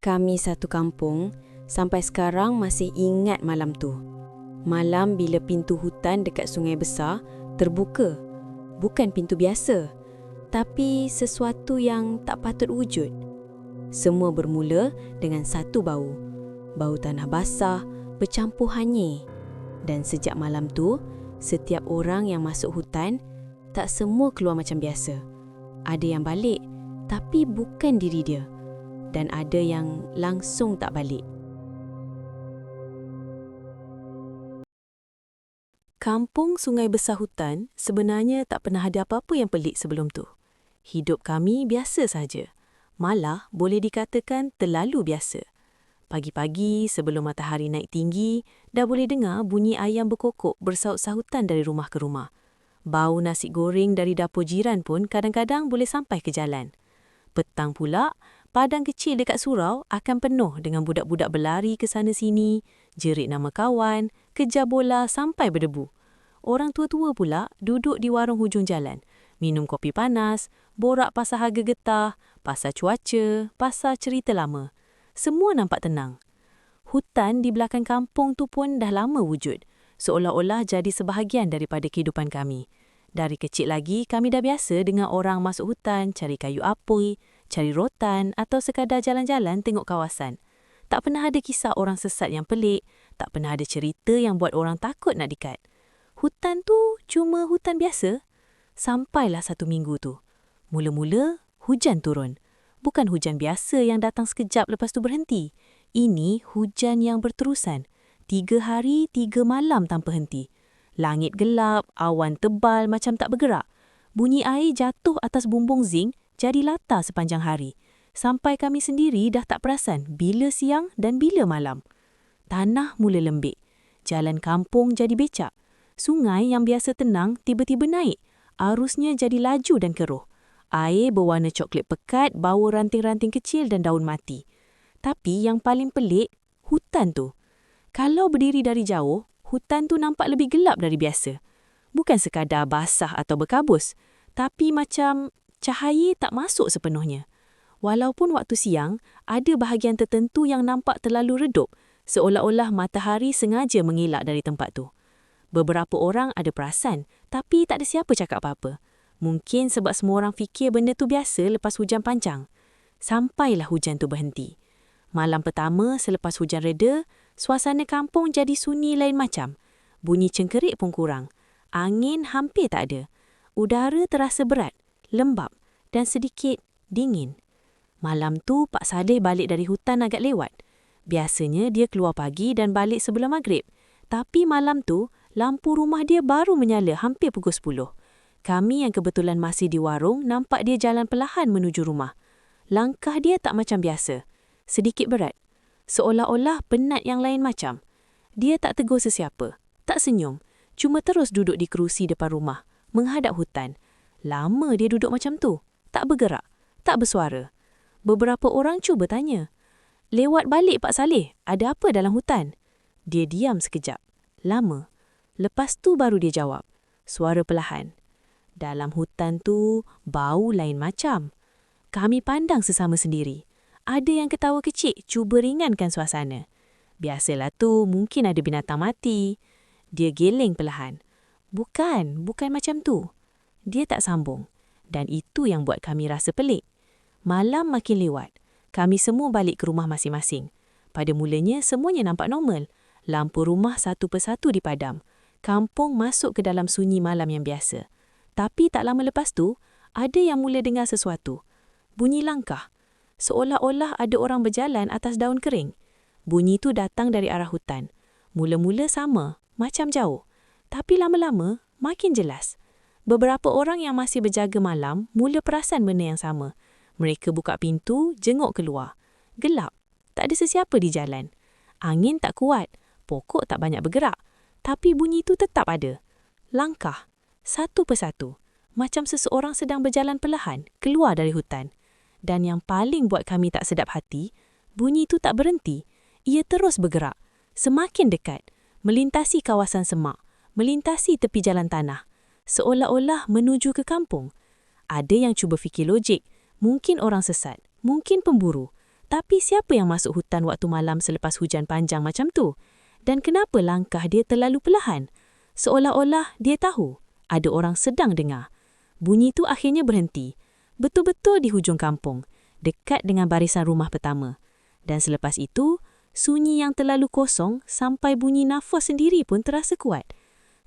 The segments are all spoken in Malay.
Kami satu kampung sampai sekarang masih ingat malam tu. Malam bila pintu hutan dekat Sungai Besar terbuka. Bukan pintu biasa, tapi sesuatu yang tak patut wujud. Semua bermula dengan satu bau. Bau tanah basah bercampur hanyir. Dan sejak malam tu, setiap orang yang masuk hutan, tak semua keluar macam biasa. Ada yang balik, tapi bukan diri dia. Dan ada yang langsung tak balik. Kampung Sungai Besar Hutan sebenarnya tak pernah ada apa-apa yang pelik sebelum tu. Hidup kami biasa saja. Malah boleh dikatakan terlalu biasa. Pagi-pagi sebelum matahari naik tinggi, dah boleh dengar bunyi ayam berkokok bersaut-sahutan dari rumah ke rumah. Bau nasi goreng dari dapur jiran pun kadang-kadang boleh sampai ke jalan. Petang pula, padang kecil dekat surau akan penuh dengan budak-budak berlari ke sana-sini, jerit nama kawan, kejar bola sampai berdebu. Orang tua-tua pula duduk di warung hujung jalan, minum kopi panas, borak pasal harga getah, pasal cuaca, pasal cerita lama. Semua nampak tenang. Hutan di belakang kampung tu pun dah lama wujud, seolah-olah jadi sebahagian daripada kehidupan kami. Dari kecil lagi, kami dah biasa dengan orang masuk hutan, cari kayu apui, cari rotan atau sekadar jalan-jalan tengok kawasan. Tak pernah ada kisah orang sesat yang pelik, tak pernah ada cerita yang buat orang takut nak dekat. Hutan tu cuma hutan biasa. Sampailah satu minggu tu. Mula-mula, hujan turun. Bukan hujan biasa yang datang sekejap lepas tu berhenti. Ini hujan yang berterusan. 3 hari, 3 malam tanpa henti. Langit gelap, awan tebal macam tak bergerak. Bunyi air jatuh atas bumbung zinc jadi latar sepanjang hari. Sampai kami sendiri dah tak perasan bila siang dan bila malam. Tanah mula lembik. Jalan kampung jadi becak. Sungai yang biasa tenang tiba-tiba naik. Arusnya jadi laju dan keruh. Air berwarna coklat pekat bawa ranting-ranting kecil dan daun mati. Tapi yang paling pelik, hutan tu. Kalau berdiri dari jauh, hutan tu nampak lebih gelap dari biasa. Bukan sekadar basah atau berkabus, tapi macam cahaya tak masuk sepenuhnya. Walaupun waktu siang, ada bahagian tertentu yang nampak terlalu redup, seolah-olah matahari sengaja mengelak dari tempat tu. Beberapa orang ada perasan, tapi tak ada siapa cakap apa-apa. Mungkin sebab semua orang fikir benda tu biasa lepas hujan panjang. Sampailah hujan tu berhenti. Malam pertama selepas hujan reda, suasana kampung jadi sunyi lain macam. Bunyi cengkerik pun kurang. Angin hampir tak ada. Udara terasa berat, lembap dan sedikit dingin. Malam tu Pak Saleh balik dari hutan agak lewat. Biasanya dia keluar pagi dan balik sebelum maghrib. Tapi malam tu, lampu rumah dia baru menyala hampir pukul 10. Kami yang kebetulan masih di warung nampak dia jalan perlahan menuju rumah. Langkah dia tak macam biasa. Sedikit berat. Seolah-olah penat yang lain macam. Dia tak tegur sesiapa. Tak senyum. Cuma terus duduk di kerusi depan rumah. Menghadap hutan. Lama dia duduk macam tu. Tak bergerak. Tak bersuara. Beberapa orang cuba tanya. Lewat balik Pak Saleh, ada apa dalam hutan? Dia diam sekejap. Lama. Lepas tu baru dia jawab. Suara perlahan. Dalam hutan tu, bau lain macam. Kami pandang sesama sendiri. Ada yang ketawa kecil cuba ringankan suasana. Biasalah tu, mungkin ada binatang mati. Dia geleng perlahan. Bukan macam tu. Dia tak sambung. Dan itu yang buat kami rasa pelik. Malam makin lewat. Kami semua balik ke rumah masing-masing. Pada mulanya, semuanya nampak normal. Lampu rumah satu persatu dipadam. Kampung masuk ke dalam sunyi malam yang biasa. Tapi tak lama lepas tu, ada yang mula dengar sesuatu. Bunyi langkah. Seolah-olah ada orang berjalan atas daun kering. Bunyi tu datang dari arah hutan. Mula-mula sama, macam jauh. Tapi lama-lama, makin jelas. Beberapa orang yang masih berjaga malam mula perasan benda yang sama. Mereka buka pintu, jenguk keluar. Gelap. Tak ada sesiapa di jalan. Angin tak kuat. Pokok tak banyak bergerak. Tapi bunyi tu tetap ada. Langkah. Satu persatu. Macam seseorang sedang berjalan perlahan keluar dari hutan. Dan yang paling buat kami tak sedap hati, bunyi tu tak berhenti. Ia terus bergerak. Semakin dekat. Melintasi kawasan semak. Melintasi tepi jalan tanah. Seolah-olah menuju ke kampung. Ada yang cuba fikir logik. Mungkin orang sesat. Mungkin pemburu. Tapi siapa yang masuk hutan waktu malam selepas hujan panjang macam tu? Dan kenapa langkah dia terlalu perlahan? Seolah-olah dia tahu ada orang sedang dengar. Bunyi tu akhirnya berhenti. Betul-betul di hujung kampung, dekat dengan barisan rumah pertama. Dan selepas itu, sunyi yang terlalu kosong sampai bunyi nafas sendiri pun terasa kuat.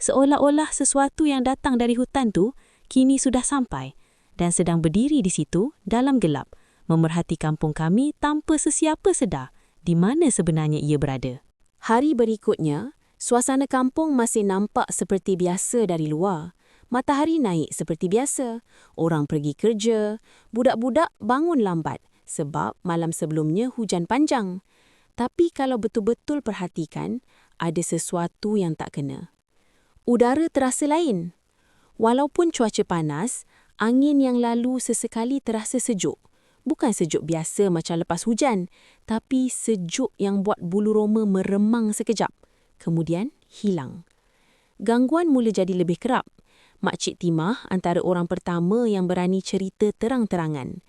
Seolah-olah sesuatu yang datang dari hutan tu kini sudah sampai dan sedang berdiri di situ dalam gelap, memerhati kampung kami tanpa sesiapa sedar di mana sebenarnya ia berada. Hari berikutnya, suasana kampung masih nampak seperti biasa dari luar. Matahari naik seperti biasa. Orang pergi kerja. Budak-budak bangun lambat sebab malam sebelumnya hujan panjang. Tapi kalau betul-betul perhatikan, ada sesuatu yang tak kena. Udara terasa lain. Walaupun cuaca panas, angin yang lalu sesekali terasa sejuk. Bukan sejuk biasa macam lepas hujan, tapi sejuk yang buat bulu roma meremang sekejap. Kemudian hilang. Gangguan mula jadi lebih kerap. Makcik Timah antara orang pertama yang berani cerita terang-terangan.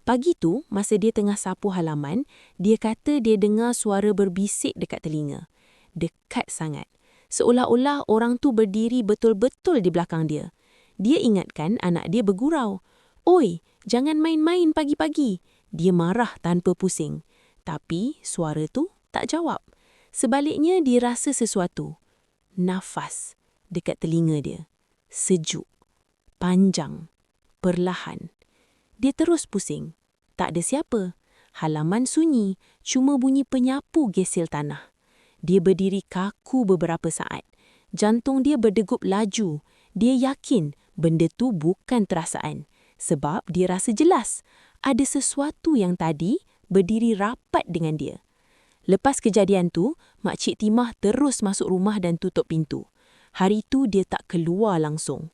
Pagi tu, masa dia tengah sapu halaman, dia kata dia dengar suara berbisik dekat telinga. Dekat sangat. Seolah-olah orang tu berdiri betul-betul di belakang dia. Dia ingatkan anak dia bergurau. "Oi, jangan main-main pagi-pagi." Dia marah tanpa pusing. Tapi suara tu tak jawab. Sebaliknya dia rasa sesuatu. Nafas dekat telinga dia. Sejuk. Panjang. Perlahan. Dia terus pusing. Tak ada siapa. Halaman sunyi, cuma bunyi penyapu gesil tanah. Dia berdiri kaku beberapa saat. Jantung dia berdegup laju. Dia yakin benda tu bukan terasaan. Sebab dia rasa jelas ada sesuatu yang tadi berdiri rapat dengan dia. Lepas kejadian tu, Makcik Timah terus masuk rumah dan tutup pintu. Hari tu dia tak keluar langsung.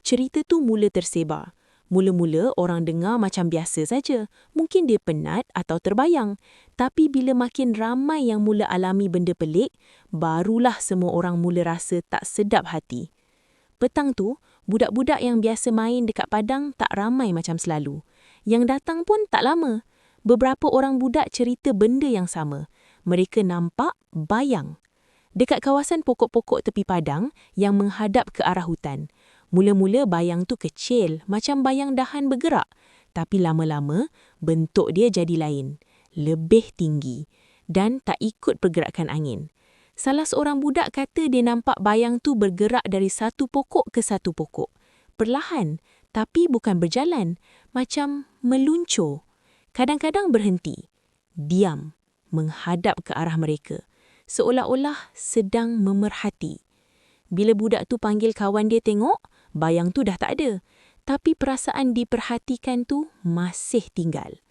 Cerita tu mula tersebar. Mula-mula orang dengar macam biasa saja. Mungkin dia penat atau terbayang. Tapi bila makin ramai yang mula alami benda pelik, barulah semua orang mula rasa tak sedap hati. Petang tu, budak-budak yang biasa main dekat padang tak ramai macam selalu. Yang datang pun tak lama. Beberapa orang budak cerita benda yang sama. Mereka nampak bayang. Dekat kawasan pokok-pokok tepi padang yang menghadap ke arah hutan. Mula-mula bayang tu kecil, macam bayang dahan bergerak. Tapi lama-lama, bentuk dia jadi lain. Lebih tinggi. Dan tak ikut pergerakan angin. Salah seorang budak kata dia nampak bayang tu bergerak dari satu pokok ke satu pokok. Perlahan, tapi bukan berjalan. Macam meluncur. Kadang-kadang berhenti. Diam. Menghadap ke arah mereka. Seolah-olah sedang memerhati. Bila budak tu panggil kawan dia tengok, bayang tu dah tak ada. Tapi perasaan diperhatikan tu masih tinggal.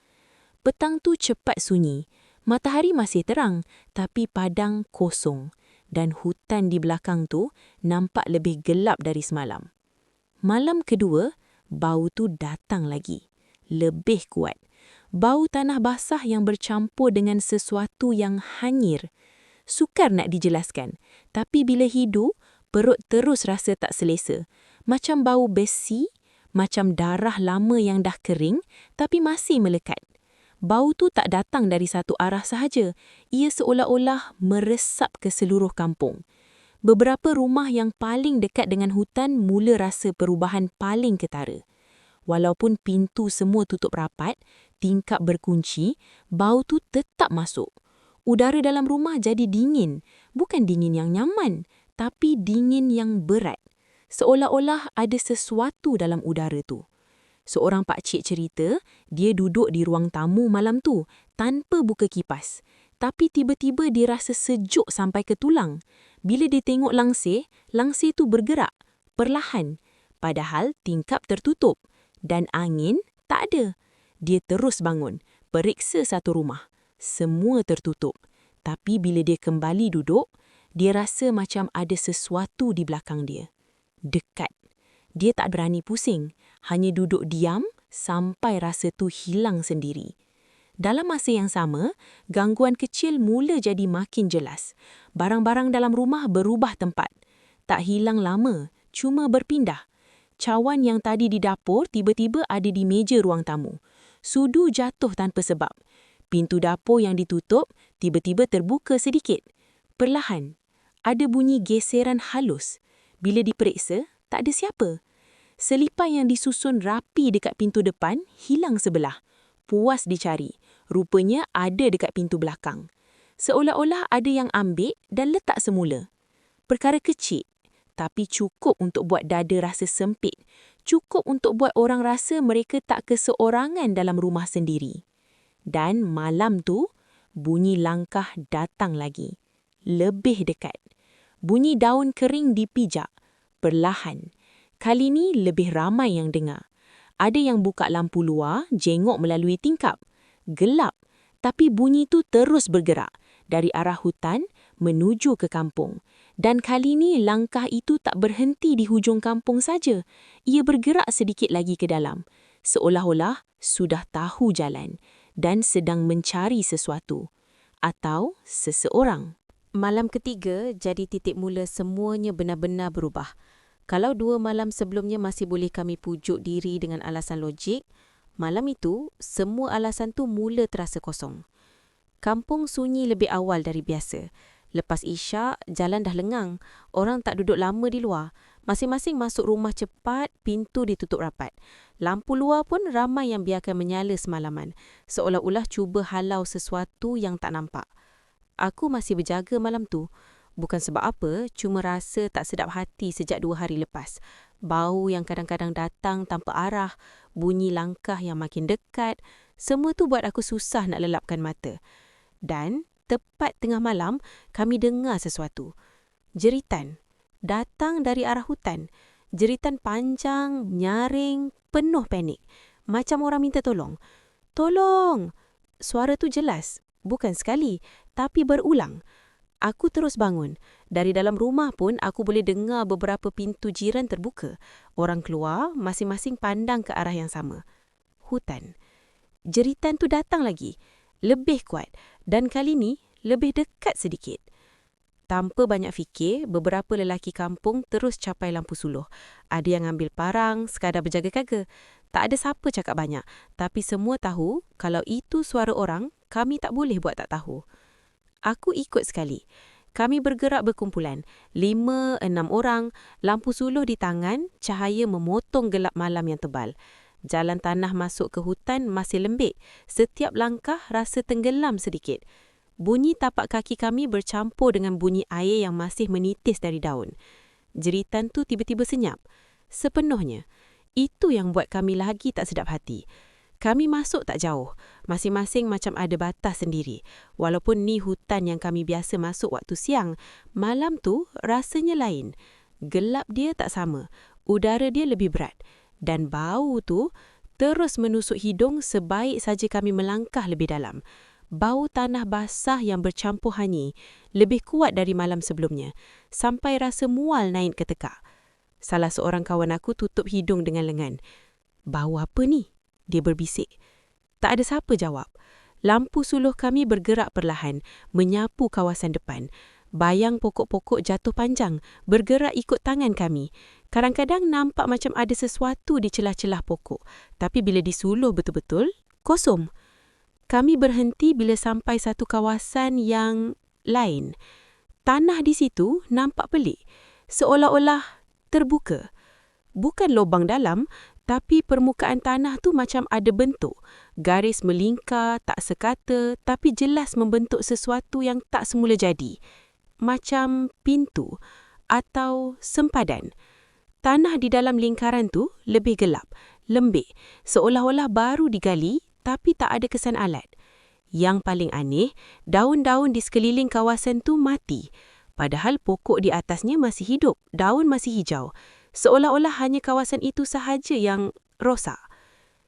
Petang tu cepat sunyi. Matahari masih terang, tapi padang kosong. Dan hutan di belakang tu nampak lebih gelap dari semalam. Malam kedua, bau tu datang lagi. Lebih kuat. Bau tanah basah yang bercampur dengan sesuatu yang hanyir. Sukar nak dijelaskan, tapi bila hidu, perut terus rasa tak selesa. Macam bau besi, macam darah lama yang dah kering, tapi masih melekat. Bau tu tak datang dari satu arah sahaja. Ia seolah-olah meresap ke seluruh kampung. Beberapa rumah yang paling dekat dengan hutan mula rasa perubahan paling ketara. Walaupun pintu semua tutup rapat, tingkap berkunci, bau tu tetap masuk. Udara dalam rumah jadi dingin. Bukan dingin yang nyaman, tapi dingin yang berat. Seolah-olah ada sesuatu dalam udara tu. Seorang pakcik cerita, dia duduk di ruang tamu malam tu tanpa buka kipas. Tapi tiba-tiba dia rasa sejuk sampai ke tulang. Bila dia tengok langsir tu bergerak, perlahan. Padahal tingkap tertutup dan angin tak ada. Dia terus bangun, periksa satu rumah. Semua tertutup. Tapi bila dia kembali duduk, dia rasa macam ada sesuatu di belakang dia. Dekat. Dia tak berani pusing. Hanya duduk diam sampai rasa tu hilang sendiri. Dalam masa yang sama, gangguan kecil mula jadi makin jelas. Barang-barang dalam rumah berubah tempat. Tak hilang lama, cuma berpindah. Cawan yang tadi di dapur tiba-tiba ada di meja ruang tamu. Sudu jatuh tanpa sebab. Pintu dapur yang ditutup tiba-tiba terbuka sedikit. Perlahan, ada bunyi geseran halus. Bila diperiksa, tak ada siapa. Selipan yang disusun rapi dekat pintu depan hilang sebelah. Puas dicari. Rupanya ada dekat pintu belakang. Seolah-olah ada yang ambil dan letak semula. Perkara kecil, tapi cukup untuk buat dada rasa sempit. Cukup untuk buat orang rasa mereka tak keseorangan dalam rumah sendiri. Dan malam tu, bunyi langkah datang lagi. Lebih dekat. Bunyi daun kering dipijak. Perlahan. Kali ni lebih ramai yang dengar. Ada yang buka lampu luar, jenguk melalui tingkap. Gelap, tapi bunyi tu terus bergerak. Dari arah hutan menuju ke kampung. Dan kali ni langkah itu tak berhenti di hujung kampung saja. Ia bergerak sedikit lagi ke dalam. Seolah-olah sudah tahu jalan. Dan sedang mencari sesuatu atau seseorang. Malam ketiga jadi titik mula semuanya benar-benar berubah. Kalau 2 malam sebelumnya masih boleh kami pujuk diri dengan alasan logik, malam itu semua alasan tu mula terasa kosong. Kampung sunyi lebih awal dari biasa. Lepas Isyak, jalan dah lengang. Orang tak duduk lama di luar. Masing-masing masuk rumah cepat, pintu ditutup rapat. Lampu luar pun ramai yang biarkan menyala semalaman. Seolah-olah cuba halau sesuatu yang tak nampak. Aku masih berjaga malam tu. Bukan sebab apa, cuma rasa tak sedap hati sejak 2 hari lepas. Bau yang kadang-kadang datang tanpa arah, bunyi langkah yang makin dekat, semua tu buat aku susah nak lelapkan mata. Dan tepat tengah malam, kami dengar sesuatu. Jeritan. Datang dari arah hutan. Jeritan panjang, nyaring, penuh panik. Macam orang minta tolong. Tolong! Suara tu jelas. Bukan sekali, tapi berulang. Aku terus bangun. Dari dalam rumah pun aku boleh dengar beberapa pintu jiran terbuka. Orang keluar, masing-masing pandang ke arah yang sama. Hutan. Jeritan tu datang lagi. Lebih kuat. Dan kali ni, lebih dekat sedikit. Tanpa banyak fikir, beberapa lelaki kampung terus capai lampu suluh. Ada yang ambil parang, sekadar berjaga-jaga. Tak ada siapa cakap banyak. Tapi semua tahu, kalau itu suara orang, kami tak boleh buat tak tahu. Aku ikut sekali. Kami bergerak berkumpulan. 5-6 orang, lampu suluh di tangan, cahaya memotong gelap malam yang tebal. Jalan tanah masuk ke hutan masih lembik. Setiap langkah rasa tenggelam sedikit. Bunyi tapak kaki kami bercampur dengan bunyi air yang masih menitis dari daun. Jeritan tu tiba-tiba senyap. Sepenuhnya. Itu yang buat kami lagi tak sedap hati. Kami masuk tak jauh. Masing-masing macam ada batas sendiri. Walaupun ni hutan yang kami biasa masuk waktu siang, malam tu rasanya lain. Gelap dia tak sama. Udara dia lebih berat. Dan bau tu terus menusuk hidung sebaik saja kami melangkah lebih dalam. Bau tanah basah yang bercampur hanyi, lebih kuat dari malam sebelumnya, sampai rasa mual naik ke tekak. Salah seorang kawan aku tutup hidung dengan lengan. Bau apa ni? Dia berbisik. Tak ada siapa jawab. Lampu suluh kami bergerak perlahan, menyapu kawasan depan. Bayang pokok-pokok jatuh panjang, bergerak ikut tangan kami. Kadang-kadang nampak macam ada sesuatu di celah-celah pokok. Tapi bila disuluh betul-betul, kosong. Kami berhenti bila sampai satu kawasan yang lain. Tanah di situ nampak pelik. Seolah-olah terbuka. Bukan lubang dalam, tapi permukaan tanah tu macam ada bentuk. Garis melingkar, tak sekata, tapi jelas membentuk sesuatu yang tak semula jadi. Macam pintu atau sempadan. Tanah di dalam lingkaran tu lebih gelap, lembik, seolah-olah baru digali tapi tak ada kesan alat. Yang paling aneh, daun-daun di sekeliling kawasan tu mati. Padahal pokok di atasnya masih hidup, daun masih hijau. Seolah-olah hanya kawasan itu sahaja yang rosak.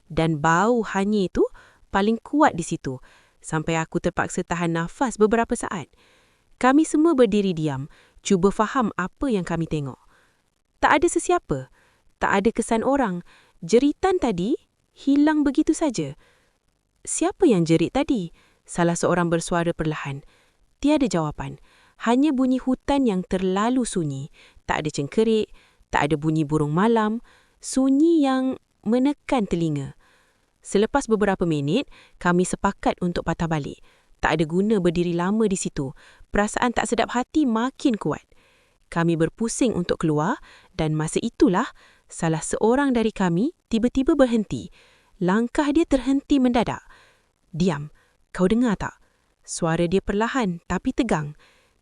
Dan bau hanyir itu paling kuat di situ, sampai aku terpaksa tahan nafas beberapa saat. Kami semua berdiri diam, cuba faham apa yang kami tengok. Tak ada sesiapa, tak ada kesan orang. Jeritan tadi hilang begitu saja. Siapa yang jerit tadi? Salah seorang bersuara perlahan. Tiada jawapan. Hanya bunyi hutan yang terlalu sunyi. Tak ada cengkerik, tak ada bunyi burung malam. Sunyi yang menekan telinga. Selepas beberapa minit, kami sepakat untuk patah balik. Tak ada guna berdiri lama di situ. Perasaan tak sedap hati makin kuat. Kami berpusing untuk keluar dan masa itulah salah seorang dari kami tiba-tiba berhenti. Langkah dia terhenti mendadak. "Diam, kau dengar tak?" Suara dia perlahan tapi tegang.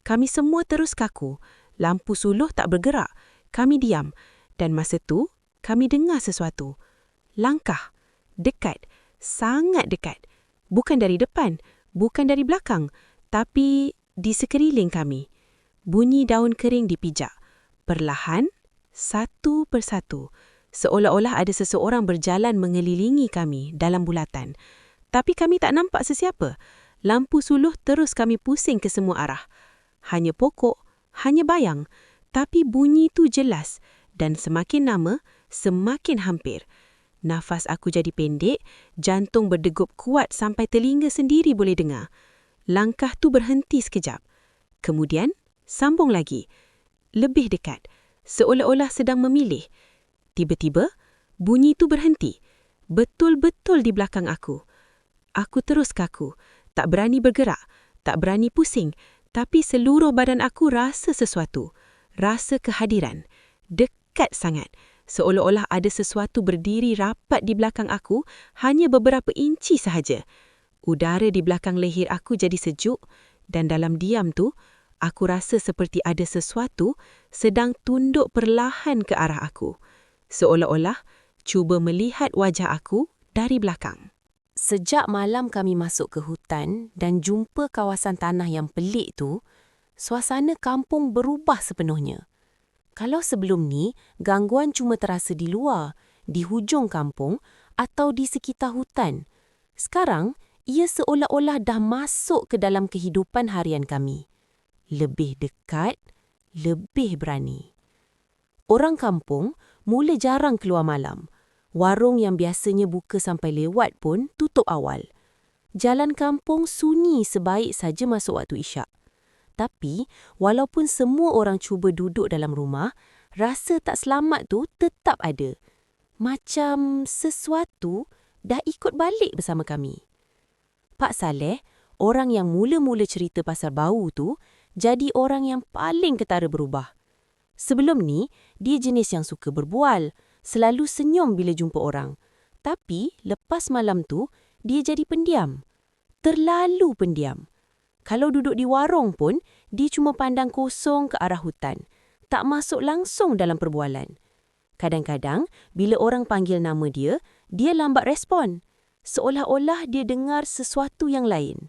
Kami semua terus kaku. Lampu suluh tak bergerak. Kami diam dan masa tu kami dengar sesuatu. Langkah. Dekat. Sangat dekat. Bukan dari depan. Bukan dari belakang. Tapi di sekeliling kami. Bunyi daun kering dipijak. Perlahan, satu persatu. Seolah-olah ada seseorang berjalan mengelilingi kami dalam bulatan. Tapi kami tak nampak sesiapa. Lampu suluh terus kami pusing ke semua arah. Hanya pokok, hanya bayang. Tapi bunyi tu jelas. Dan semakin lama, semakin hampir. Nafas aku jadi pendek, jantung berdegup kuat sampai telinga sendiri boleh dengar. Langkah tu berhenti sekejap. Kemudian, sambung lagi. Lebih dekat, seolah-olah sedang memilih. Tiba-tiba, bunyi tu berhenti. Betul-betul di belakang aku. Aku terus kaku, tak berani bergerak, tak berani pusing, tapi seluruh badan aku rasa sesuatu. Rasa kehadiran. Dekat sangat. Seolah-olah ada sesuatu berdiri rapat di belakang aku, hanya beberapa inci sahaja. Udara di belakang leher aku jadi sejuk dan dalam diam tu, aku rasa seperti ada sesuatu sedang tunduk perlahan ke arah aku. Seolah-olah cuba melihat wajah aku dari belakang. Sejak malam kami masuk ke hutan dan jumpa kawasan tanah yang pelik tu, suasana kampung berubah sepenuhnya. Kalau sebelum ni, gangguan cuma terasa di luar, di hujung kampung atau di sekitar hutan. Sekarang, ia seolah-olah dah masuk ke dalam kehidupan harian kami. Lebih dekat, lebih berani. Orang kampung mula jarang keluar malam. Warung yang biasanya buka sampai lewat pun tutup awal. Jalan kampung sunyi sebaik saja masuk waktu isyak. Tapi, walaupun semua orang cuba duduk dalam rumah, rasa tak selamat tu tetap ada. Macam sesuatu dah ikut balik bersama kami. Pak Saleh, orang yang mula-mula cerita pasal bau tu, jadi orang yang paling ketara berubah. Sebelum ni, dia jenis yang suka berbual, selalu senyum bila jumpa orang. Tapi, lepas malam tu, dia jadi pendiam. Terlalu pendiam. Kalau duduk di warung pun, dia cuma pandang kosong ke arah hutan. Tak masuk langsung dalam perbualan. Kadang-kadang, bila orang panggil nama dia, dia lambat respon. Seolah-olah dia dengar sesuatu yang lain.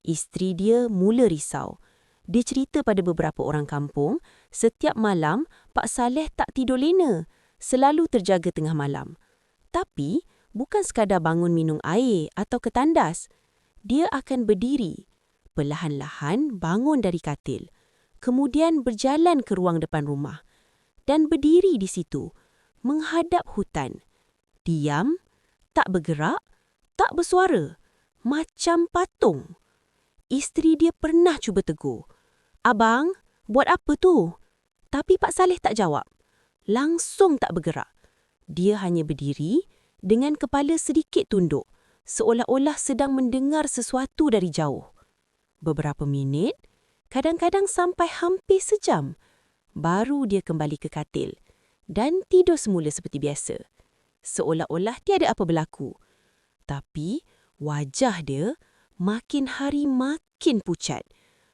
Isteri dia mula risau. Dia cerita pada beberapa orang kampung, setiap malam Pak Saleh tak tidur lena, selalu terjaga tengah malam. Tapi, bukan sekadar bangun minum air atau ke tandas. Dia akan berdiri, perlahan-lahan bangun dari katil, kemudian berjalan ke ruang depan rumah dan berdiri di situ, menghadap hutan. Diam, tak bergerak, tak bersuara, macam patung. Isteri dia pernah cuba tegur, "Abang, buat apa tu?" Tapi Pak Saleh tak jawab. Langsung tak bergerak. Dia hanya berdiri dengan kepala sedikit tunduk, seolah-olah sedang mendengar sesuatu dari jauh. Beberapa minit, kadang-kadang sampai hampir sejam, baru dia kembali ke katil dan tidur semula seperti biasa. Seolah-olah tiada apa berlaku. Tapi, wajah dia makin hari makin pucat.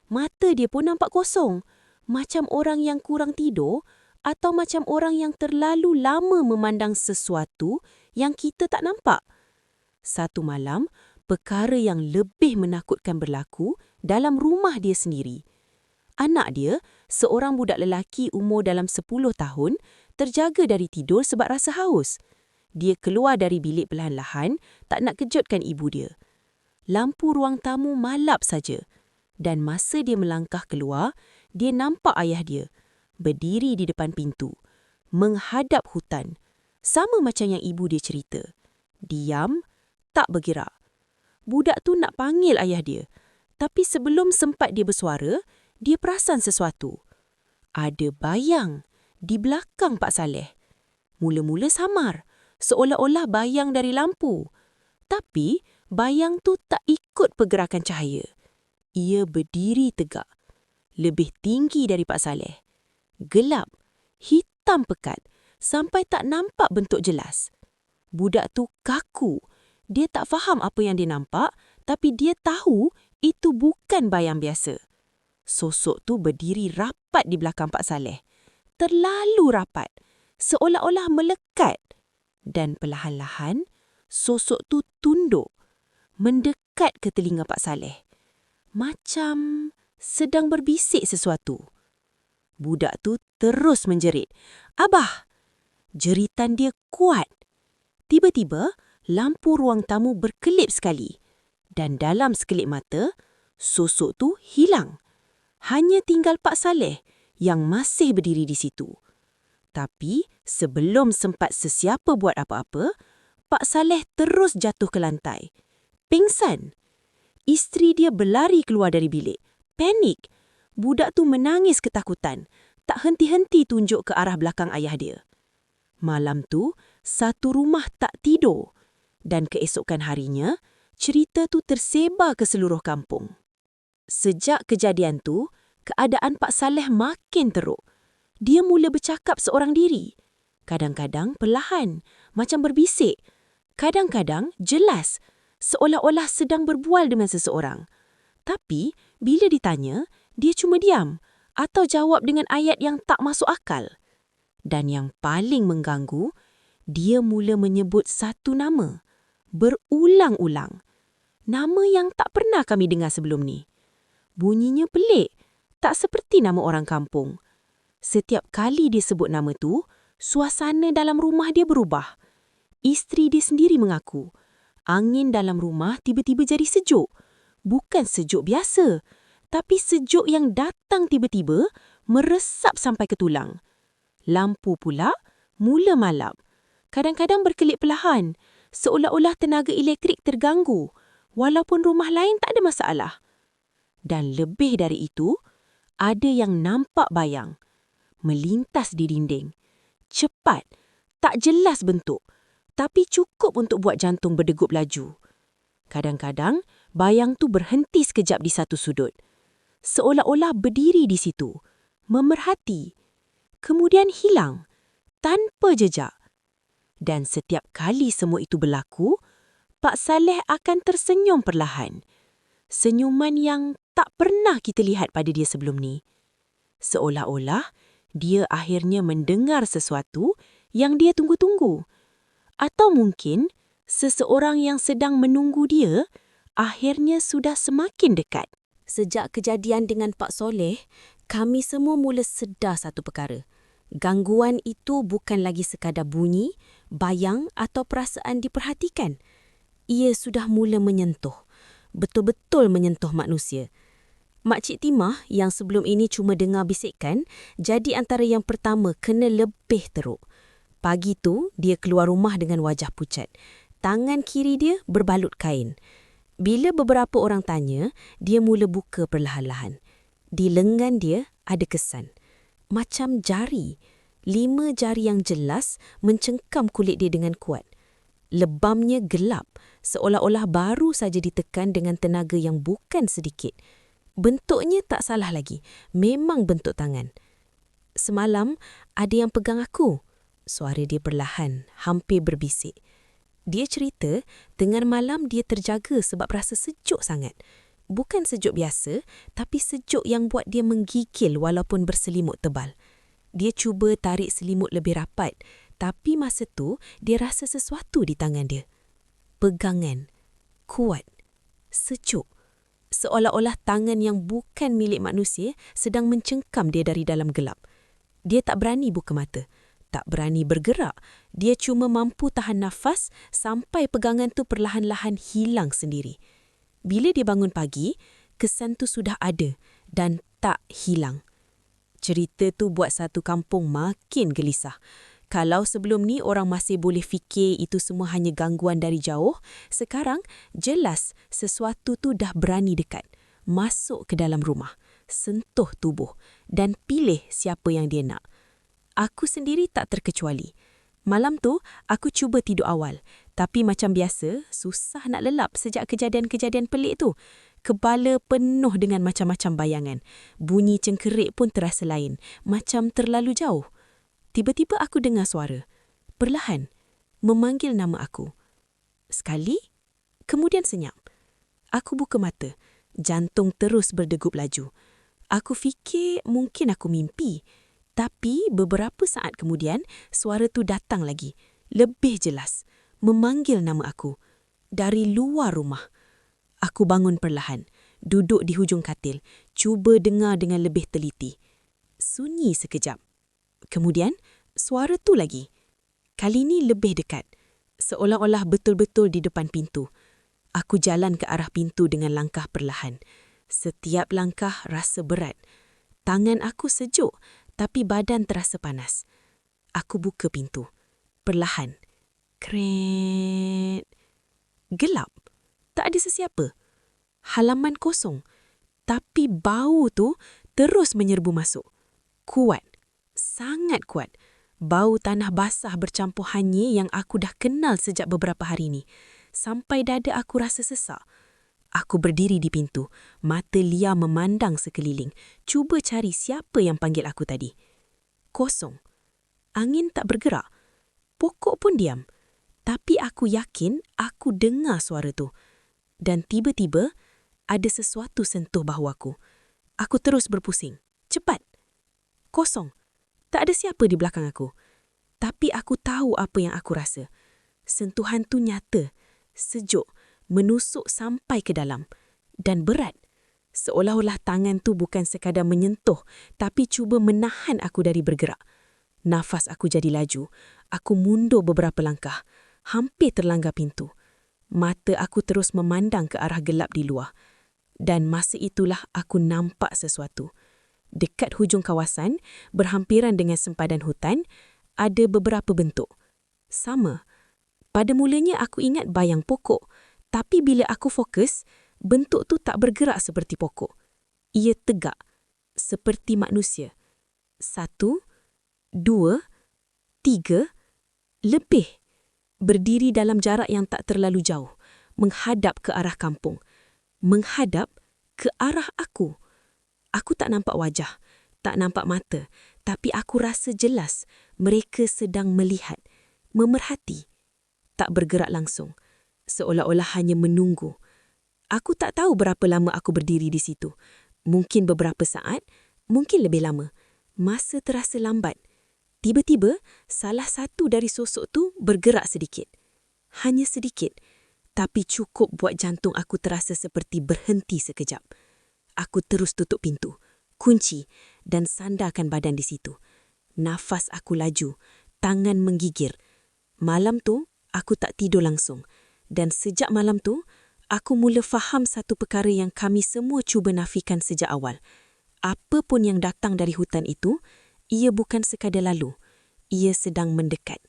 Mata dia pun nampak kosong, macam orang yang kurang tidur atau macam orang yang terlalu lama memandang sesuatu yang kita tak nampak. Satu malam, perkara yang lebih menakutkan berlaku dalam rumah dia sendiri. Anak dia, seorang budak lelaki umur dalam 10 tahun, terjaga dari tidur sebab rasa haus. Dia keluar dari bilik perlahan-lahan, tak nak kejutkan ibu dia. Lampu ruang tamu malap saja. Dan masa dia melangkah keluar, dia nampak ayah dia berdiri di depan pintu, menghadap hutan. Sama macam yang ibu dia cerita. Diam, tak bergerak. Budak tu nak panggil ayah dia. Tapi sebelum sempat dia bersuara, dia perasan sesuatu. Ada bayang di belakang Pak Saleh. Mula-mula samar, seolah-olah bayang dari lampu. Tapi bayang tu tak ikut pergerakan cahaya. Ia berdiri tegak, lebih tinggi dari Pak Saleh. Gelap, hitam pekat, sampai tak nampak bentuk jelas. Budak tu kaku. Dia tak faham apa yang dia nampak, tapi dia tahu itu bukan bayang biasa. Sosok tu berdiri rapat di belakang Pak Saleh. Terlalu rapat, seolah-olah melekat. Dan perlahan-lahan, sosok tu tunduk, mendekat ke telinga Pak Saleh. Macam sedang berbisik sesuatu. Budak tu terus menjerit. "Abah!" Jeritan dia kuat. Tiba-tiba, lampu ruang tamu berkelip sekali. Dan dalam sekelip mata, sosok tu hilang. Hanya tinggal Pak Saleh yang masih berdiri di situ. Tapi sebelum sempat sesiapa buat apa-apa, Pak Saleh terus jatuh ke lantai. Pingsan. Isteri dia berlari keluar dari bilik. Panik. Budak tu menangis ketakutan. Tak henti-henti tunjuk ke arah belakang ayah dia. Malam tu, satu rumah tak tidur. Dan keesokan harinya, cerita tu tersebar ke seluruh kampung. Sejak kejadian tu, keadaan Pak Saleh makin teruk. Dia mula bercakap seorang diri. Kadang-kadang perlahan, macam berbisik. Kadang-kadang jelas, seolah-olah sedang berbual dengan seseorang. Tapi, bila ditanya, dia cuma diam atau jawab dengan ayat yang tak masuk akal. Dan yang paling mengganggu, dia mula menyebut satu nama. Berulang-ulang. Nama yang tak pernah kami dengar sebelum ni. Bunyinya pelik, tak seperti nama orang kampung. Setiap kali dia sebut nama tu, suasana dalam rumah dia berubah. Isteri dia sendiri mengaku, angin dalam rumah tiba-tiba jadi sejuk. Bukan sejuk biasa, tapi sejuk yang datang tiba-tiba, meresap sampai ke tulang. Lampu pula mula malap. Kadang-kadang berkelip perlahan, seolah-olah tenaga elektrik terganggu, walaupun rumah lain tak ada masalah. Dan lebih dari itu, ada yang nampak bayang. Melintas di dinding. Cepat, tak jelas bentuk, tapi cukup untuk buat jantung berdegup laju. Kadang-kadang, bayang tu berhenti sekejap di satu sudut. Seolah-olah berdiri di situ, memerhati. Kemudian hilang, tanpa jejak. Dan setiap kali semua itu berlaku, Pak Saleh akan tersenyum perlahan. Senyuman yang tak pernah kita lihat pada dia sebelum ni. Seolah-olah dia akhirnya mendengar sesuatu yang dia tunggu-tunggu. Atau mungkin seseorang yang sedang menunggu dia akhirnya sudah semakin dekat. Sejak kejadian dengan Pak Soleh, kami semua mula sedar satu perkara. Gangguan itu bukan lagi sekadar bunyi, bayang atau perasaan diperhatikan. Ia sudah mula menyentuh. Betul-betul menyentuh manusia. Makcik Timah yang sebelum ini cuma dengar bisikan, jadi antara yang pertama kena lebih teruk. Pagi tu, dia keluar rumah dengan wajah pucat. Tangan kiri dia berbalut kain. Bila beberapa orang tanya, dia mula buka perlahan-lahan. Di lengan dia ada kesan. Macam jari. 5 jari yang jelas mencengkam kulit dia dengan kuat. Lebamnya gelap, seolah-olah baru saja ditekan dengan tenaga yang bukan sedikit. Bentuknya tak salah lagi. Memang bentuk tangan. Semalam, ada yang pegang aku. Suara dia perlahan, hampir berbisik. Dia cerita, tengah malam dia terjaga sebab rasa sejuk sangat. Bukan sejuk biasa, tapi sejuk yang buat dia menggigil walaupun berselimut tebal. Dia cuba tarik selimut lebih rapat, tapi masa tu dia rasa sesuatu di tangan dia. Pegangan. Kuat. Sejuk. Seolah-olah tangan yang bukan milik manusia sedang mencengkam dia dari dalam gelap. Dia tak berani buka mata, tak berani bergerak. Dia cuma mampu tahan nafas sampai pegangan tu perlahan-lahan hilang sendiri. Bila dia bangun pagi, kesan tu sudah ada dan tak hilang. Cerita tu buat satu kampung makin gelisah. Kalau sebelum ni orang masih boleh fikir itu semua hanya gangguan dari jauh, sekarang jelas sesuatu tu dah berani dekat, masuk ke dalam rumah, sentuh tubuh dan pilih siapa yang dia nak. Aku sendiri tak terkecuali. Malam tu, aku cuba tidur awal, Tapi macam biasa, susah nak lelap sejak kejadian-kejadian pelik tu. Kepala penuh dengan macam-macam bayangan. Bunyi cengkerik pun terasa lain, macam terlalu jauh. Tiba-tiba aku dengar suara. Perlahan, memanggil nama aku. Sekali, kemudian senyap. Aku buka mata. Jantung terus berdegup laju. Aku fikir mungkin aku mimpi. Tapi beberapa saat kemudian, suara tu datang lagi. Lebih jelas. Memanggil nama aku. Dari luar rumah. Aku bangun perlahan. Duduk di hujung katil. Cuba dengar dengan lebih teliti. Sunyi sekejap. Kemudian, suara tu lagi. Kali ni lebih dekat. Seolah-olah betul-betul di depan pintu. Aku jalan ke arah pintu dengan langkah perlahan. Setiap langkah rasa berat. Tangan aku sejuk, tapi badan terasa panas. Aku buka pintu. Perlahan. Kret. Gelap. Tak ada sesiapa. Halaman kosong. Tapi bau tu terus menyerbu masuk. Kuat. Sangat kuat. Bau tanah basah bercampur hanyir yang aku dah kenal sejak beberapa hari ni. Sampai dada aku rasa sesak. Aku berdiri di pintu. Mata liar memandang sekeliling. Cuba cari siapa yang panggil aku tadi. Kosong. Angin tak bergerak. Pokok pun diam. Tapi aku yakin aku dengar suara tu. Dan tiba-tiba, ada sesuatu sentuh bahu aku. Aku terus berpusing. Cepat. Kosong. Tak ada siapa di belakang aku. Tapi aku tahu apa yang aku rasa. Sentuhan tu nyata, sejuk, menusuk sampai ke dalam. Dan berat. Seolah-olah tangan tu bukan sekadar menyentuh, tapi cuba menahan aku dari bergerak. Nafas aku jadi laju. Aku mundur beberapa langkah. Hampir terlanggar pintu. Mata aku terus memandang ke arah gelap di luar. Dan masa itulah aku nampak sesuatu. Dekat hujung kawasan, berhampiran dengan sempadan hutan, ada beberapa bentuk. Sama. Pada mulanya aku ingat bayang pokok. Tapi bila aku fokus, bentuk tu tak bergerak seperti pokok. Ia tegak. Seperti manusia. 1, 2, 3, lebih. Berdiri dalam jarak yang tak terlalu jauh. Menghadap ke arah kampung. Menghadap ke arah aku. Aku tak nampak wajah, tak nampak mata, tapi aku rasa jelas mereka sedang melihat, memerhati. Tak bergerak langsung, seolah-olah hanya menunggu. Aku tak tahu berapa lama aku berdiri di situ. Mungkin beberapa saat, mungkin lebih lama. Masa terasa lambat. Tiba-tiba, salah satu dari sosok tu bergerak sedikit. Hanya sedikit, tapi cukup buat jantung aku terasa seperti berhenti sekejap. Aku terus tutup pintu, kunci dan sandarkan badan di situ. Nafas aku laju, tangan menggigir. Malam tu, aku tak tidur langsung. Dan sejak malam tu, aku mula faham satu perkara yang kami semua cuba nafikan sejak awal. Apa pun yang datang dari hutan itu, ia bukan sekadar lalu. Ia sedang mendekat.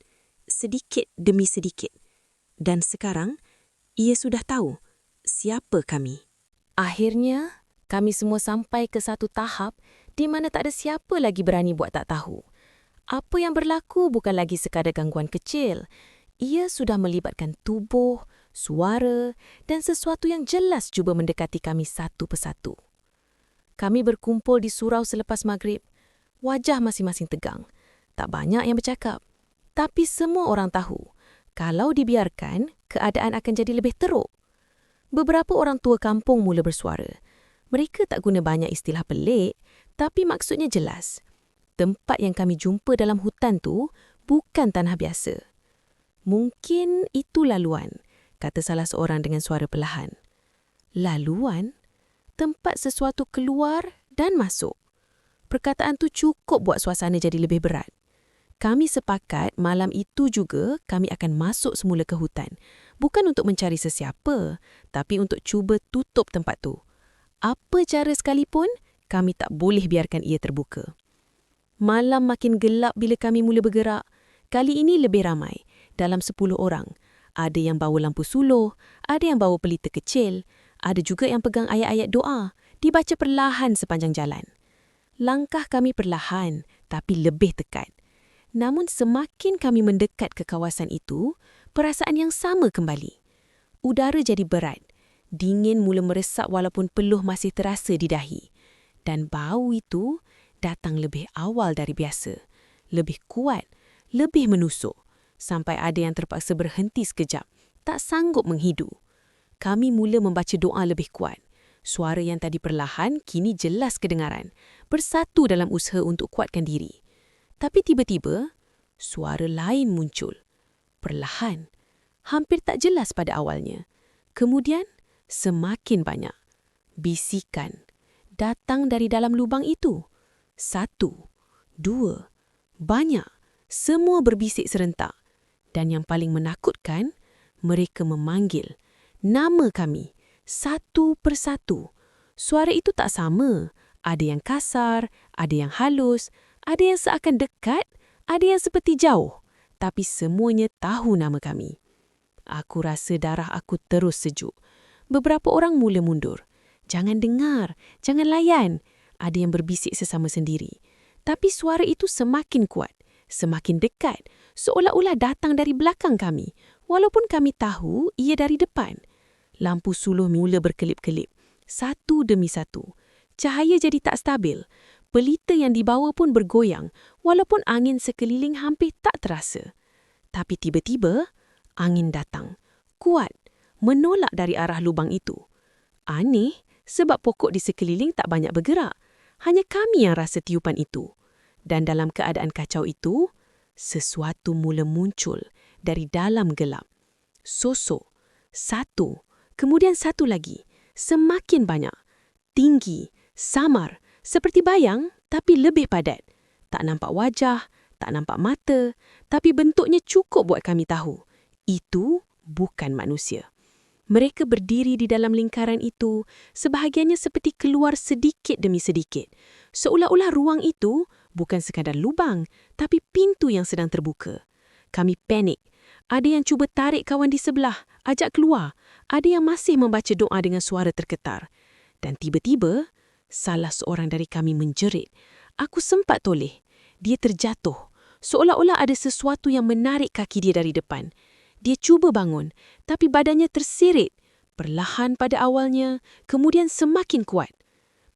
Sedikit demi sedikit. Dan sekarang, ia sudah tahu siapa kami. Akhirnya, kami semua sampai ke satu tahap di mana tak ada siapa lagi berani buat tak tahu. Apa yang berlaku bukan lagi sekadar gangguan kecil. Ia sudah melibatkan tubuh, suara dan sesuatu yang jelas cuba mendekati kami satu persatu. Kami berkumpul di surau selepas maghrib. Wajah masing-masing tegang. Tak banyak yang bercakap. Tapi semua orang tahu, kalau dibiarkan, keadaan akan jadi lebih teruk. Beberapa orang tua kampung mula bersuara. Mereka tak guna banyak istilah pelik, tapi maksudnya jelas. Tempat yang kami jumpa dalam hutan tu bukan tanah biasa. Mungkin itu laluan, kata salah seorang dengan suara perlahan. Laluan? Tempat sesuatu keluar dan masuk. Perkataan tu cukup buat suasana jadi lebih berat. Kami sepakat malam itu juga kami akan masuk semula ke hutan. Bukan untuk mencari sesiapa, tapi untuk cuba tutup tempat tu. Apa cara sekalipun, kami tak boleh biarkan ia terbuka. Malam makin gelap bila kami mula bergerak. Kali ini lebih ramai, dalam 10 orang. Ada yang bawa lampu suluh, ada yang bawa pelita kecil, ada juga yang pegang ayat-ayat doa, dibaca perlahan sepanjang jalan. Langkah kami perlahan, tapi lebih tekat. Namun semakin kami mendekat ke kawasan itu, perasaan yang sama kembali. Udara jadi berat. Dingin mula meresap walaupun peluh masih terasa di dahi. Dan bau itu datang lebih awal dari biasa. Lebih kuat, lebih menusuk. Sampai ada yang terpaksa berhenti sekejap. Tak sanggup menghidu. Kami mula membaca doa lebih kuat. Suara yang tadi perlahan kini jelas kedengaran. Bersatu dalam usaha untuk kuatkan diri. Tapi tiba-tiba, suara lain muncul. Perlahan. Hampir tak jelas pada awalnya. Kemudian, semakin banyak. Bisikan. Datang dari dalam lubang itu. 1, 2, banyak. Semua berbisik serentak. Dan yang paling menakutkan, mereka memanggil nama kami. Satu persatu. Suara itu tak sama. Ada yang kasar, ada yang halus, ada yang seakan dekat, ada yang seperti jauh. Tapi semuanya tahu nama kami. Aku rasa darah aku terus sejuk. Beberapa orang mula mundur. Jangan dengar, jangan layan. Ada yang berbisik sesama sendiri. Tapi suara itu semakin kuat, semakin dekat, seolah-olah datang dari belakang kami, walaupun kami tahu ia dari depan. Lampu suluh mula berkelip-kelip, satu demi satu. Cahaya jadi tak stabil. Pelita yang dibawa pun bergoyang, walaupun angin sekeliling hampir tak terasa. Tapi tiba-tiba, angin datang. Kuat, menolak dari arah lubang itu. Aneh, sebab pokok di sekeliling tak banyak bergerak. Hanya kami yang rasa tiupan itu. Dan dalam keadaan kacau itu, sesuatu mula muncul dari dalam gelap. Sosok, satu, kemudian satu lagi, semakin banyak, tinggi, samar, seperti bayang tapi lebih padat. Tak nampak wajah, tak nampak mata, tapi bentuknya cukup buat kami tahu. Itu bukan manusia. Mereka berdiri di dalam lingkaran itu, sebahagiannya seperti keluar sedikit demi sedikit. Seolah-olah ruang itu bukan sekadar lubang, tapi pintu yang sedang terbuka. Kami panik. Ada yang cuba tarik kawan di sebelah, ajak keluar. Ada yang masih membaca doa dengan suara tergetar. Dan tiba-tiba, salah seorang dari kami menjerit. Aku sempat toleh. Dia terjatuh. Seolah-olah ada sesuatu yang menarik kaki dia dari depan. Dia cuba bangun, tapi badannya tersirit. Perlahan pada awalnya, kemudian semakin kuat.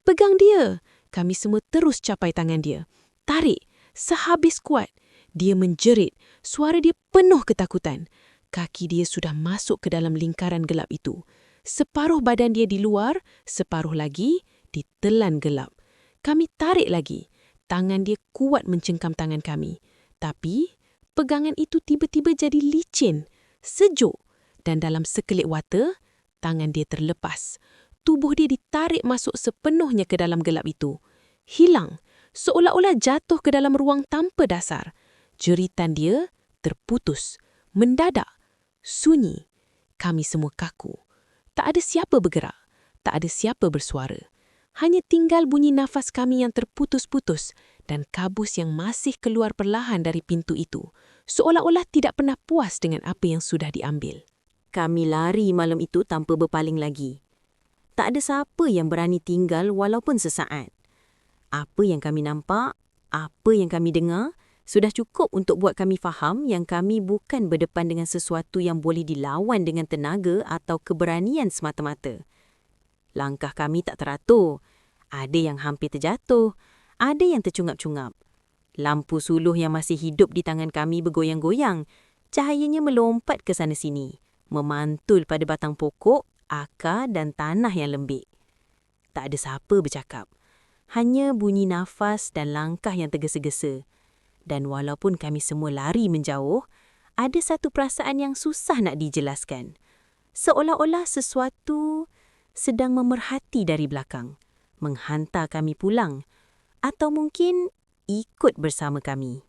Pegang dia. Kami semua terus capai tangan dia. Tarik. Sehabis kuat. Dia menjerit. Suara dia penuh ketakutan. Kaki dia sudah masuk ke dalam lingkaran gelap itu. Separuh badan dia di luar, separuh lagi ditelan gelap. Kami tarik lagi. Tangan dia kuat mencengkam tangan kami. Tapi, pegangan itu tiba-tiba jadi licin. Sejuk, dan dalam sekelip mata, tangan dia terlepas. Tubuh dia ditarik masuk sepenuhnya ke dalam gelap itu. Hilang, seolah-olah jatuh ke dalam ruang tanpa dasar. Jeritan dia terputus, mendadak, sunyi. Kami semua kaku. Tak ada siapa bergerak, tak ada siapa bersuara. Hanya tinggal bunyi nafas kami yang terputus-putus dan kabus yang masih keluar perlahan dari pintu itu. Seolah-olah tidak pernah puas dengan apa yang sudah diambil. Kami lari malam itu tanpa berpaling lagi. Tak ada siapa yang berani tinggal walaupun sesaat. Apa yang kami nampak, apa yang kami dengar, sudah cukup untuk buat kami faham yang kami bukan berdepan dengan sesuatu yang boleh dilawan dengan tenaga atau keberanian semata-mata. Langkah kami tak teratur. Ada yang hampir terjatuh, ada yang tercungap-cungap. Lampu suluh yang masih hidup di tangan kami bergoyang-goyang. Cahayanya melompat ke sana-sini, memantul pada batang pokok, akar dan tanah yang lembik. Tak ada siapa bercakap. Hanya bunyi nafas dan langkah yang tergesa-gesa. Dan walaupun kami semua lari menjauh, ada satu perasaan yang susah nak dijelaskan. Seolah-olah sesuatu sedang memerhati dari belakang, menghantar kami pulang, atau mungkin ikut bersama kami.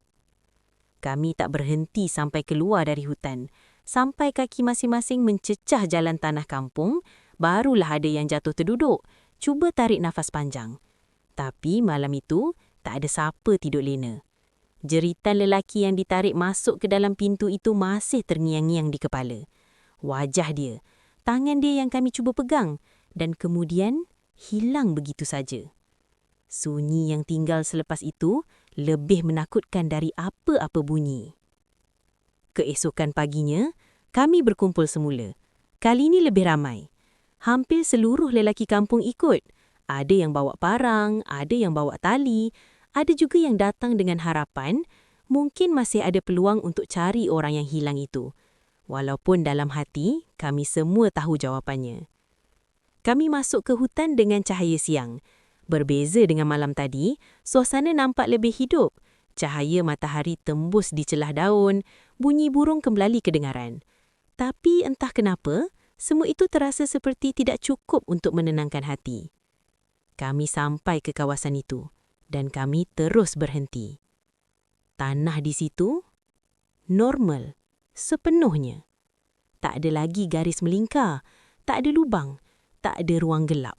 Kami tak berhenti sampai keluar dari hutan. Sampai kaki masing-masing mencecah jalan tanah kampung, barulah ada yang jatuh terduduk, cuba tarik nafas panjang. Tapi malam itu, tak ada siapa tidur lena. Jeritan lelaki yang ditarik masuk ke dalam pintu itu masih terngiang-ngiang di kepala. Wajah dia, tangan dia yang kami cuba pegang, dan kemudian hilang begitu saja. Sunyi yang tinggal selepas itu lebih menakutkan dari apa-apa bunyi. Keesokan paginya, Kami berkumpul semula. Kali ini lebih ramai. Hampir seluruh lelaki kampung ikut. Ada yang bawa parang, ada yang bawa tali, ada juga yang datang dengan harapan mungkin masih ada peluang untuk cari orang yang hilang itu. Walaupun dalam hati, kami semua tahu jawapannya. Kami masuk ke hutan dengan cahaya siang. Berbeza dengan malam tadi, suasana nampak lebih hidup. Cahaya matahari tembus di celah daun, bunyi burung kembali kedengaran. Tapi entah kenapa, semua itu terasa seperti tidak cukup untuk menenangkan hati. Kami sampai ke kawasan itu dan kami terus berhenti. Tanah di situ normal sepenuhnya. Tak ada lagi garis melingkar, tak ada lubang, tak ada ruang gelap,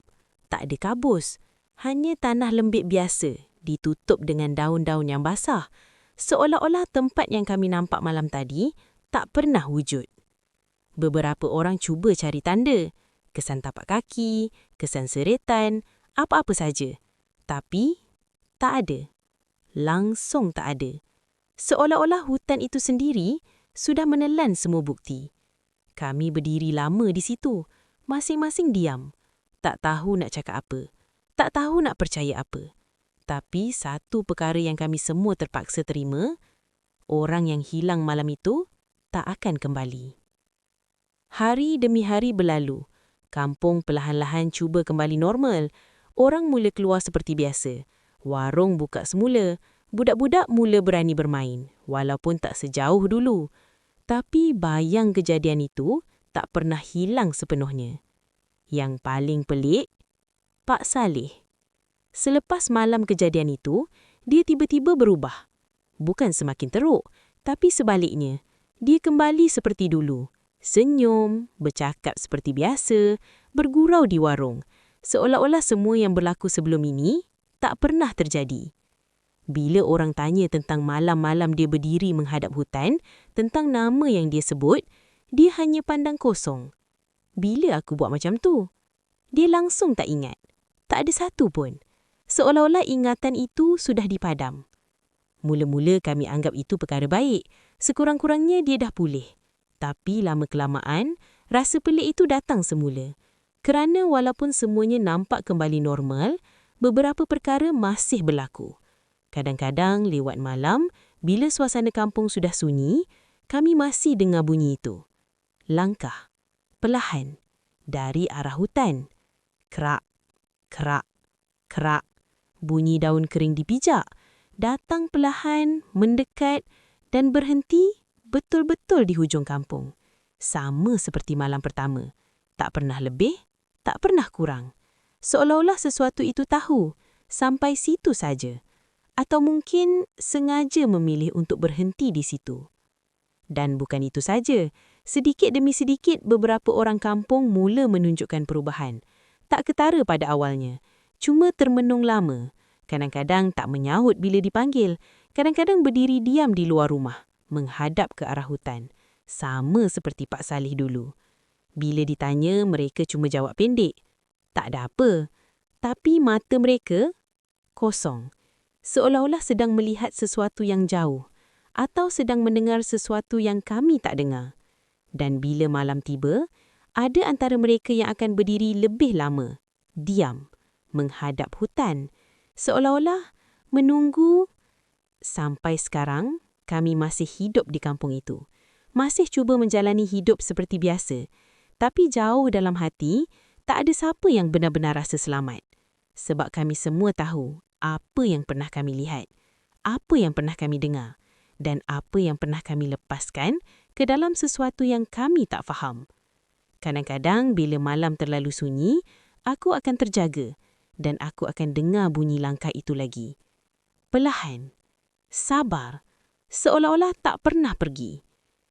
tak ada kabus. Hanya tanah lembik biasa ditutup dengan daun-daun yang basah. Seolah-olah tempat yang kami nampak malam tadi tak pernah wujud. Beberapa orang cuba cari tanda, kesan tapak kaki, kesan seretan, apa-apa saja. Tapi tak ada. Langsung tak ada. Seolah-olah hutan itu sendiri sudah menelan semua bukti. Kami berdiri lama di situ, masing-masing diam. Tak tahu nak cakap apa. Tak tahu nak percaya apa. Tapi satu perkara yang kami semua terpaksa terima, orang yang hilang malam itu tak akan kembali. Hari demi hari berlalu. Kampung perlahan-lahan cuba kembali normal. Orang mula keluar seperti biasa. Warung buka semula. Budak-budak mula berani bermain, walaupun tak sejauh dulu. Tapi bayang kejadian itu tak pernah hilang sepenuhnya. Yang paling pelik, Pak Saleh. Selepas malam kejadian itu, dia tiba-tiba berubah. Bukan semakin teruk, tapi sebaliknya. Dia kembali seperti dulu. Senyum, bercakap seperti biasa, bergurau di warung. Seolah-olah semua yang berlaku sebelum ini tak pernah terjadi. Bila orang tanya tentang malam-malam dia berdiri menghadap hutan, tentang nama yang dia sebut, dia hanya pandang kosong. Bila aku buat macam tu? Dia langsung tak ingat. Tak ada satu pun. Seolah-olah ingatan itu sudah dipadam. Mula-mula kami anggap itu perkara baik. Sekurang-kurangnya dia dah pulih. Tapi lama-kelamaan, rasa pelik itu datang semula. Kerana walaupun semuanya nampak kembali normal, beberapa perkara masih berlaku. Kadang-kadang lewat malam, bila suasana kampung sudah sunyi, kami masih dengar bunyi itu. Langkah, perlahan, dari arah hutan. Kerak, kerak, kerak. Bunyi daun kering dipijak. Datang perlahan, mendekat dan berhenti betul-betul di hujung kampung. Sama seperti malam pertama. Tak pernah lebih, tak pernah kurang. Seolah-olah sesuatu itu tahu, sampai situ saja. Atau mungkin sengaja memilih untuk berhenti di situ. Dan bukan itu saja. Sedikit demi sedikit beberapa orang kampung mula menunjukkan perubahan. Tak ketara pada awalnya. Cuma termenung lama. Kadang-kadang tak menyahut bila dipanggil. Kadang-kadang berdiri diam di luar rumah, menghadap ke arah hutan. Sama seperti Pak Saleh dulu. Bila ditanya, mereka cuma jawab pendek. Tak ada apa. Tapi mata mereka kosong. Seolah-olah sedang melihat sesuatu yang jauh. Atau sedang mendengar sesuatu yang kami tak dengar. Dan bila malam tiba, ada antara mereka yang akan berdiri lebih lama. Diam. Menghadap hutan. Seolah-olah menunggu. Sampai sekarang, kami masih hidup di kampung itu. Masih cuba menjalani hidup seperti biasa. Tapi jauh dalam hati, tak ada siapa yang benar-benar rasa selamat. Sebab kami semua tahu apa yang pernah kami lihat, apa yang pernah kami dengar, dan apa yang pernah kami lepaskan ke dalam sesuatu yang kami tak faham. Kadang-kadang bila malam terlalu sunyi, aku akan terjaga dan aku akan dengar bunyi langkah itu lagi. Perlahan, sabar, seolah-olah tak pernah pergi.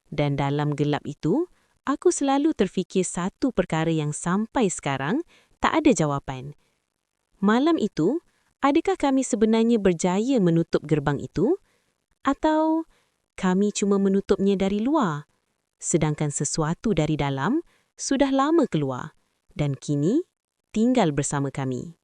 Dan dalam gelap itu, aku selalu terfikir satu perkara yang sampai sekarang tak ada jawapan. Malam itu, adakah kami sebenarnya berjaya menutup gerbang itu? Atau kami cuma menutupnya dari luar? Sedangkan sesuatu dari dalam sudah lama keluar dan kini tinggal bersama kami.